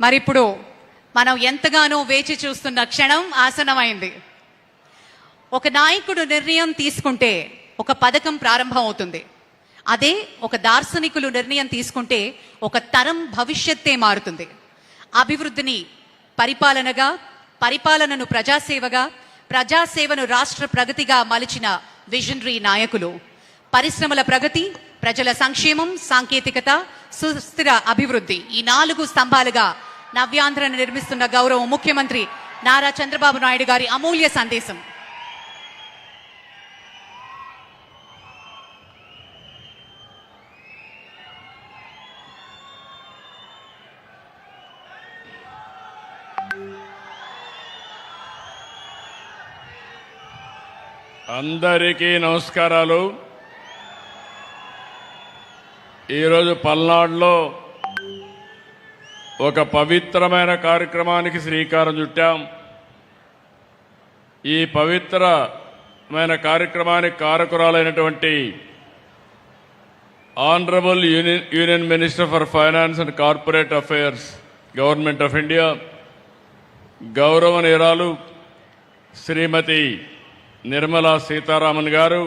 మరిప్పుడు మనం ఎంతగానో వేచి చూస్తున్న క్షణం ఆసన్నమైంది. ఒక నాయకుడు నిర్ణయం తీసుకుంటే ఒక పథకం ప్రారంభం అవుతుంది. అదే ఒక దార్శనికులు నిర్ణయం తీసుకుంటే ఒక తరం భవిష్యత్తే మారుతుంది. అభివృద్ధిని పరిపాలనగా, పరిపాలనను ప్రజాసేవగా, ప్రజాసేవను రాష్ట్ర ప్రగతిగా మలిచిన విజనరీ నాయకులు. పరిశ్రమల ప్రగతి, ప్రజల సంక్షేమం, సాంకేతికత, సుస్థిర అభివృద్ధి, ఈ 4 స్తంభాలుగా నవ్యాంధ్రను నిర్మిస్తున్న గౌరవ ముఖ్యమంత్రి నారా చంద్రబాబు నాయుడు గారి అమూల్య సందేశం. అందరికీ నమస్కారాలు. ఈరోజు పల్నాడులో ఒక పవిత్రమైన కార్యక్రమానికి శ్రీకారం చుట్టాం. ఈ పవిత్రమైన కార్యక్రమానికి కారకురాలైనటువంటి honourable union minister for finance and corporate affairs, government of India, గౌరవనీయురాలు శ్రీమతి నిర్మలా సీతారామన్ గారు,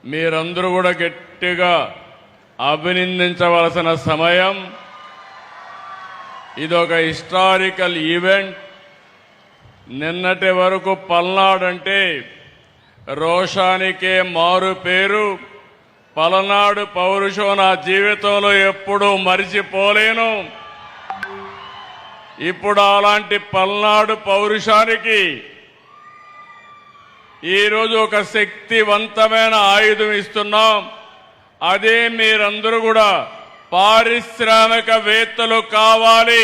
మీరందరూ కూడా గట్టిగా అభినందించవలసిన సమయం. ఇదొక హిస్టారికల్ ఈవెంట్. నిన్నటి వరకు పల్నాడు అంటే రోషానికే మారు పేరు. పలనాడు పౌరుషం నా జీవితంలో ఎప్పుడూ మరిచిపోలేను. ఇప్పుడు అలాంటి పల్నాడు పౌరుషానికి ఈరోజు ఒక శక్తివంతమైన ఆయుధం ఇస్తున్నాం. అదే మీరందరూ కూడా పారిశ్రామికవేత్తలు కావాలి,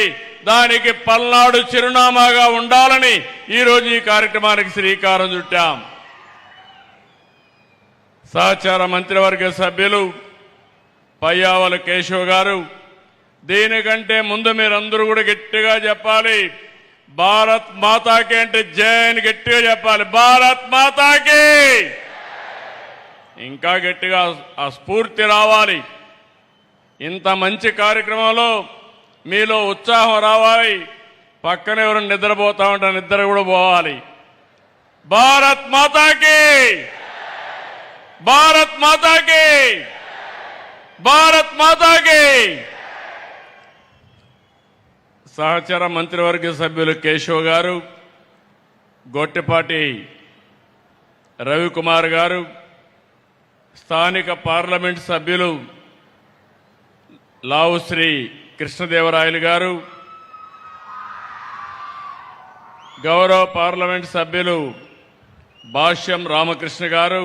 దానికి పల్నాడు చిరునామాగా ఉండాలని ఈరోజు ఈ కార్యక్రమానికి శ్రీకారం చుట్టాం. సహచార మంత్రివర్గ సభ్యులు పయ్యావుల కేశవ్ గారు, దీనికంటే ముందు మీరందరూ కూడా గట్టిగా చెప్పాలి, భారత్ మాతాకి అంటే జై అని గట్టిగా చెప్పాలి. భారత్ మాతాకి ఇంకా గట్టిగా ఆ స్ఫూర్తి రావాలి. ఇంత మంచి కార్యక్రమంలో మీలో ఉత్సాహం రావాలి. పక్కన ఎవరు నిద్రపోతా ఉంటే నిద్ర కూడా పోవాలి. భారత్ మాతాకి, భారత్ మాతాకి, భారత్ మాతాకి. సహచర మంత్రివర్గ సభ్యులు కేశవ్ గారు, గొట్టిపాటి రవికుమార్ గారు, స్థానిక పార్లమెంట్ సభ్యులు లావు శ్రీ కృష్ణదేవరాయలు గారు, గౌరవ పార్లమెంట్ సభ్యులు భాష్యం రామకృష్ణ గారు,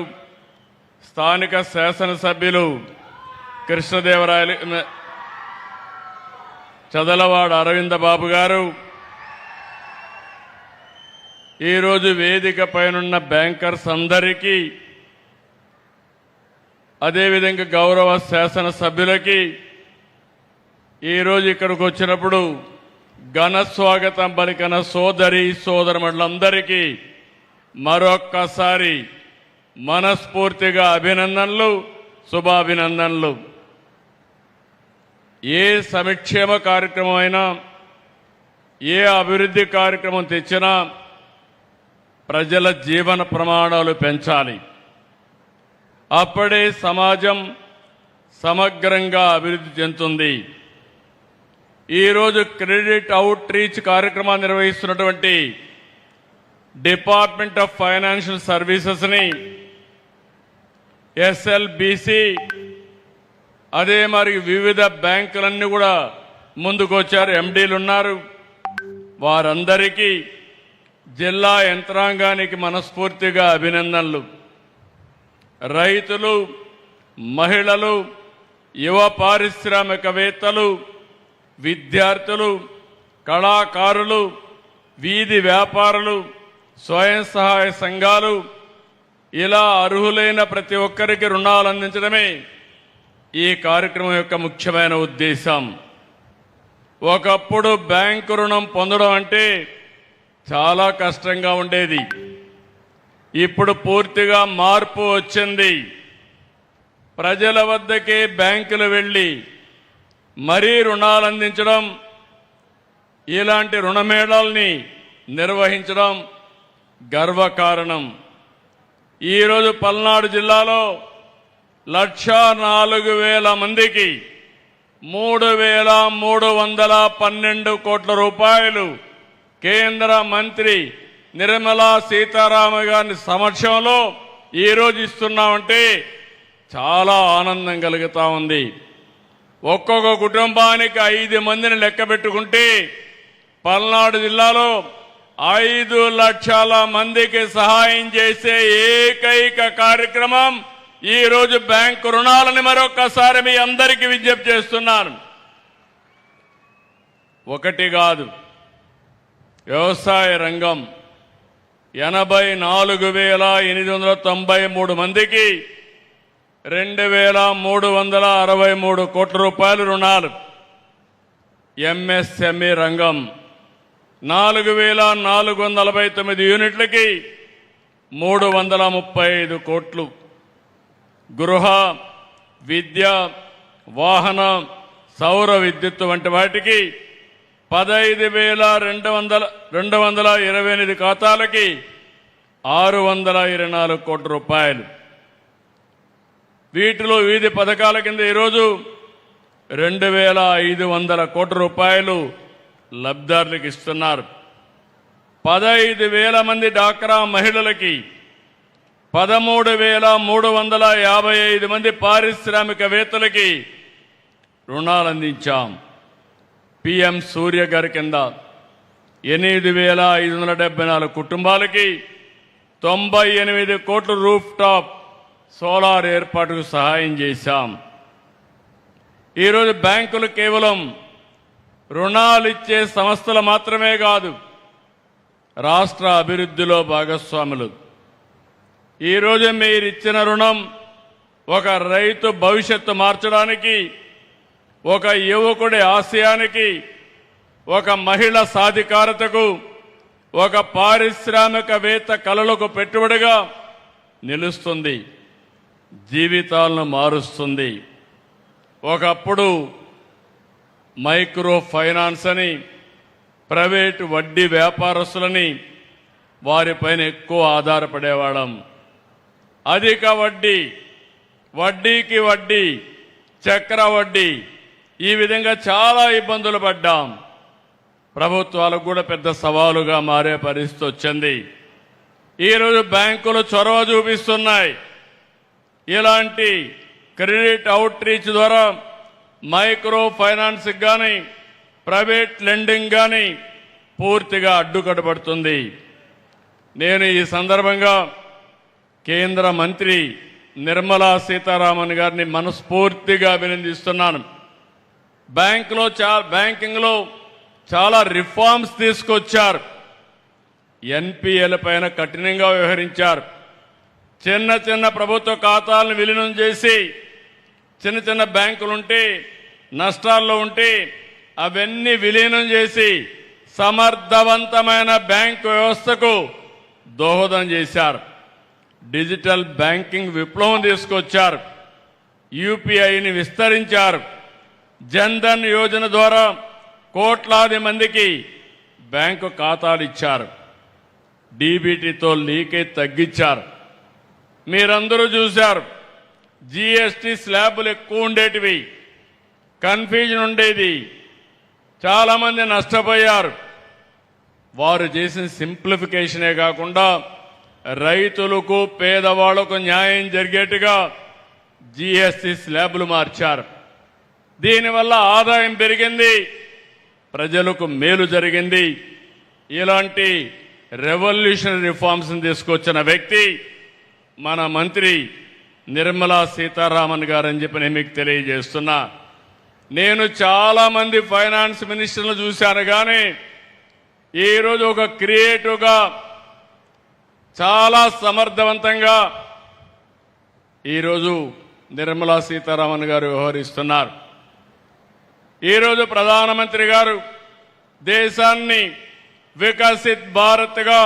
స్థానిక శాసనసభ్యులు కృష్ణదేవరాయలు చదలవాడ అరవింద బాబు గారు, ఈరోజు వేదిక పైనున్న బ్యాంకర్స్ అందరికీ, అదేవిధంగా గౌరవ శాసనసభ్యులకి, ఈరోజు ఇక్కడికి వచ్చినప్పుడు ఘన స్వాగతం పలికిన సోదరి సోదరులందరికీ మరొక్కసారి మనస్ఫూర్తిగా అభినందనలు, శుభాభినందనలు. ఏ సంక్షేమ కార్యక్రమం అయినా, ఏ అభివృద్ధి కార్యక్రమం తెచ్చినా ప్రజల జీవన ప్రమాణాలు పెంచాలి. అప్పుడే సమాజం సమగ్రంగా అభివృద్ధి చెందుతుంది. ఈరోజు క్రెడిట్ అవుట్ రీచ్ కార్యక్రమాన్ని నిర్వహిస్తున్నటువంటి డిపార్ట్మెంట్ ఆఫ్ ఫైనాన్షియల్ సర్వీసెస్ని, ఎస్ఎల్బిసి, అదే మరి వివిధ బ్యాంకులన్నీ కూడా ముందుకొచ్చారు, ఎండీలు ఉన్నారు. వారందరికీ, జిల్లా యంత్రాంగానికి మనస్ఫూర్తిగా అభినందనలు. రైతులు, మహిళలు, యువ పారిశ్రామికవేత్తలు, విద్యార్థులు, కళాకారులు, వీధి వ్యాపారులు, స్వయం సహాయ సంఘాలు, ఇలా అర్హులైన ప్రతి ఒక్కరికి రుణాలు అందించడమే ఈ కార్యక్రమం యొక్క ముఖ్యమైన ఉద్దేశం. ఒకప్పుడు బ్యాంకు రుణం పొందడం అంటే చాలా కష్టంగా ఉండేది. ఇప్పుడు పూర్తిగా మార్పు వచ్చింది. ప్రజల వద్దకే బ్యాంకులు వెళ్ళి మరీ రుణాలు అందించడం, ఇలాంటి రుణమేళాల్ని నిర్వహించడం గర్వకారణం. ఈరోజు పల్నాడు జిల్లాలో 1,04,000 మందికి 3,312 కోట్ల రూపాయలు కేంద్ర మంత్రి నిర్మలా సీతారామన్ గారి సమక్షంలో ఈరోజు ఇస్తున్నామంటే చాలా ఆనందం కలుగుతా ఉంది. ఒక్కొక్క కుటుంబానికి 5 మందిని లెక్క పెట్టుకుంటే పల్నాడు జిల్లాలో 5 లక్షల మందికి సహాయం చేసే ఏకైక కార్యక్రమం ఈ రోజు బ్యాంకు రుణాలని మరొక్కసారి మీ అందరికీ విజ్ఞప్తి చేస్తున్నాను. ఒకటి కాదు, వ్యవసాయ రంగం 84,893 మందికి 2,363 కోట్ల రూపాయలు రుణాలు. ఎంఎస్ఎంఈ రంగం 4,449 యూనిట్లకి 335 కోట్లు. గృహ, విద్య, వాహన, సౌర విద్యుత్ వంటి వాటికి 15,228 ఖాతాలకి 624 కోట్ల రూపాయలు. వీటిలో వివిధ పథకాల కింద ఈరోజు 2,500 కోట్ల రూపాయలు లబ్ధిదారులకు ఇస్తున్నారు. 15,000 మంది డాక్రా మహిళలకి, 13,355 మంది పారిశ్రామికవేత్తలకి రుణాలు అందించాం. పిఎం సూర్య గారి కింద 8,574 కుటుంబాలకి 98 కోట్ల రూఫ్ టాప్ సోలార్ ఏర్పాటుకు సహాయం చేశాం. ఈరోజు బ్యాంకులు కేవలం రుణాలు ఇచ్చే సంస్థలు మాత్రమే కాదు, రాష్ట్ర అభివృద్ధిలో భాగస్వాములు. ఈరోజు మీరు ఇచ్చిన రుణం ఒక రైతు భవిష్యత్తు మార్చడానికి, ఒక యువకుడి ఆశయానికి, ఒక మహిళ సాధికారతకు, ఒక పారిశ్రామికవేత్త కలలకు పెట్టుబడిగా నిలుస్తుంది, జీవితాలను మారుస్తుంది. ఒకప్పుడు మైక్రో ఫైనాన్స్ అని ప్రైవేటు వడ్డీ వ్యాపారస్తులని వారిపైన ఎక్కువ ఆధారపడేవాళ్ళం. అధిక వడ్డీ, వడ్డీకి వడ్డీ, చక్ర వడ్డీ, ఈ విధంగా చాలా ఇబ్బందులు పడ్డాం. ప్రభుత్వాలకు కూడా పెద్ద సవాలుగా మారే పరిస్థితి వచ్చింది. ఈరోజు బ్యాంకులు చొరవ చూపిస్తున్నాయి. ఇలాంటి క్రెడిట్ అవుట్ రీచ్ ద్వారా మైక్రో ఫైనాన్స్ కానీ ప్రైవేట్ లెండింగ్ కానీ పూర్తిగా అడ్డుకట్టబడుతుంది. నేను ఈ సందర్భంగా కేంద్ర మంత్రి నిర్మలా సీతారామన్ గారిని మనస్ఫూర్తిగా అభినందిస్తున్నాను. బ్యాంకింగ్లో చాలా రిఫార్మ్స్ తీసుకొచ్చారు. ఎన్పిఎల పైన కఠినంగా వ్యవహరించారు. చిన్న చిన్న ప్రభుత్వ ఖాతాలను విలీనం చేసి చిన్న చిన్న బ్యాంకులుంటే నష్టాల్లో ఉంటే అవన్నీ విలీనం చేసి సమర్థవంతమైన బ్యాంకు వ్యవస్థకు దోహదం చేశారు. డిజిటల్ బ్యాంకింగ్ విప్లవం తీసుకొచ్చారు. యూపీఐని విస్తరించారు. జన్ధన్ యోజన ద్వారా కోట్లాది మందికి బ్యాంకు ఖాతాలు ఇచ్చారు. డీబీటీతో లీకేజ్ తగ్గించారు. మీరందరూ చూశారు, జీఎస్టీ స్లాబులు ఎక్కువ ఉండేటివి, కన్ఫ్యూజన్ ఉండేది, చాలామంది నష్టపోయారు. వారు చేసిన సింప్లిఫికేషనే కాకుండా రైతులకు పేదవాళ్లకు న్యాయం జరిగేట్టుగా జీఎస్టీ స్లాబులు మార్చారు. దీనివల్ల ఆదాయం పెరిగింది, ప్రజలకు మేలు జరిగింది. ఇలాంటి రెవల్యూషనరీ రిఫార్మ్స్ తీసుకొచ్చిన వ్యక్తి మన మంత్రి నిర్మలా సీతారామన్ గారని చెప్పి నేను మీకు తెలియజేస్తున్నా. నేను చాలా మంది ఫైనాన్స్ మినిస్టర్లు చూశాను, కానీ ఈరోజు ఒక క్రియేటివ్గా చాలా సమర్థవంతంగా ఈరోజు నిర్మలా సీతారామన్ గారు వ్యవహరిస్తున్నారు. ఈరోజు ప్రధానమంత్రి గారు దేశాన్ని వికసిత్ భారత్గా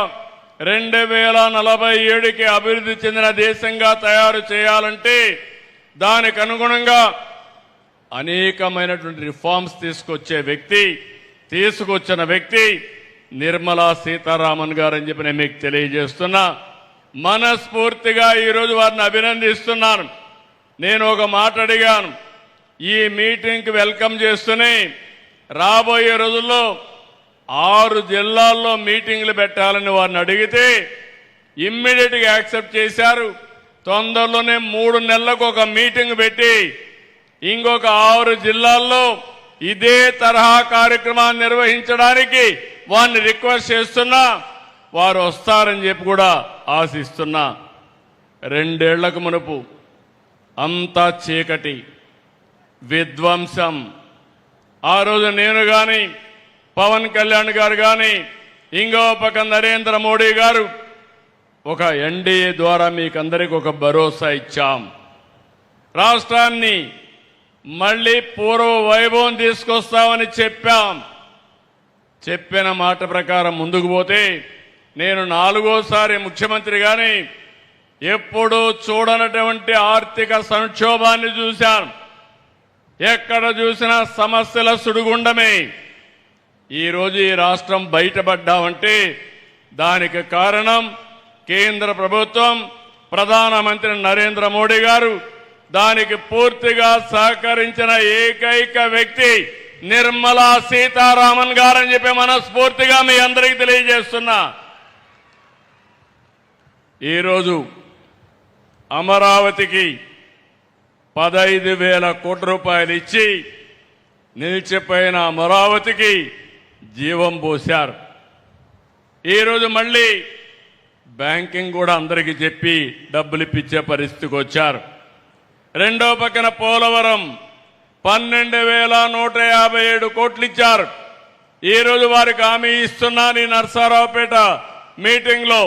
2047కి అభివృద్ధి చెందిన దేశంగా తయారు చేయాలంటే దానికి అనుగుణంగా అనేకమైనటువంటి రిఫార్మ్స్ తీసుకొచ్చే వ్యక్తి, తీసుకొచ్చిన వ్యక్తి నిర్మలా సీతారామన్ గారు అని చెప్పి నేను మీకు తెలియజేస్తున్నా. మనస్ఫూర్తిగా ఈరోజు వారిని అభినందిస్తున్నాను. నేను ఒక మాట అడిగాను, ఈ మీటింగ్కి వెల్కమ్ చేస్తూనే రాబోయే రోజుల్లో 6 జిల్లాల్లో మీటింగ్లు పెట్టాలని వారిని అడిగితే ఇమ్మీడియట్గా యాక్సెప్ట్ చేశారు. తొందరలోనే 3 నెలలకు ఒక మీటింగ్ పెట్టి ఇంకొక 6 జిల్లాల్లో ఇదే తరహా కార్యక్రమాన్ని నిర్వహించడానికి వారిని రిక్వెస్ట్ చేస్తున్నా. వారు వస్తారని చెప్పి కూడా ఆశిస్తున్నా. 2 ఏళ్లకు మునుపు అంతా చీకటి, విధ్వంసం. ఆ రోజు నేను కానీ, పవన్ కళ్యాణ్ గారు కానీ, ఇంకో పక్క నరేంద్ర మోడీ గారు ఒక ఎన్డీఏ ద్వారా మీకందరికీ ఒక భరోసా ఇచ్చాం. రాష్ట్రాన్ని మళ్ళీ పూర్వ వైభవం తీసుకొస్తామని చెప్పాం. చెప్పిన మాట ప్రకారం ముందుకు పోతే నేను 4వసారి ముఖ్యమంత్రిగానే ఎప్పుడూ చూడనటువంటి ఆర్థిక సంక్షోభాన్ని చూశాను. ఎక్కడ చూసినా సమస్యల సుడిగుండమే. ఈరోజు ఈ రాష్ట్రం బయటపడ్డామంటే దానికి కారణం కేంద్ర ప్రభుత్వం, ప్రధానమంత్రి నరేంద్ర మోడీ గారు. దానికి పూర్తిగా సహకరించిన ఏకైక వ్యక్తి నిర్మలా సీతారామన్ గారని చెప్పి మనస్ఫూర్తిగా మీ అందరికీ తెలియజేస్తున్నా. ఈరోజు అమరావతికి 15,000 కోట్ల రూపాయలు ఇచ్చి నిలిచిపోయిన అమరావతికి జీవం పోశారు. ఈరోజు మళ్ళీ బ్యాంకింగ్ కూడా అందరికీ చెప్పి డబ్బులు ఇప్పించే పరిస్థితికి వచ్చారు. రెండో పక్కన పోలవరం 12,157 కోట్లు ఇచ్చారు. ఈరోజు వారికి హామీ ఇస్తున్నా. నీ నర్సారావుపేట మీటింగ్లో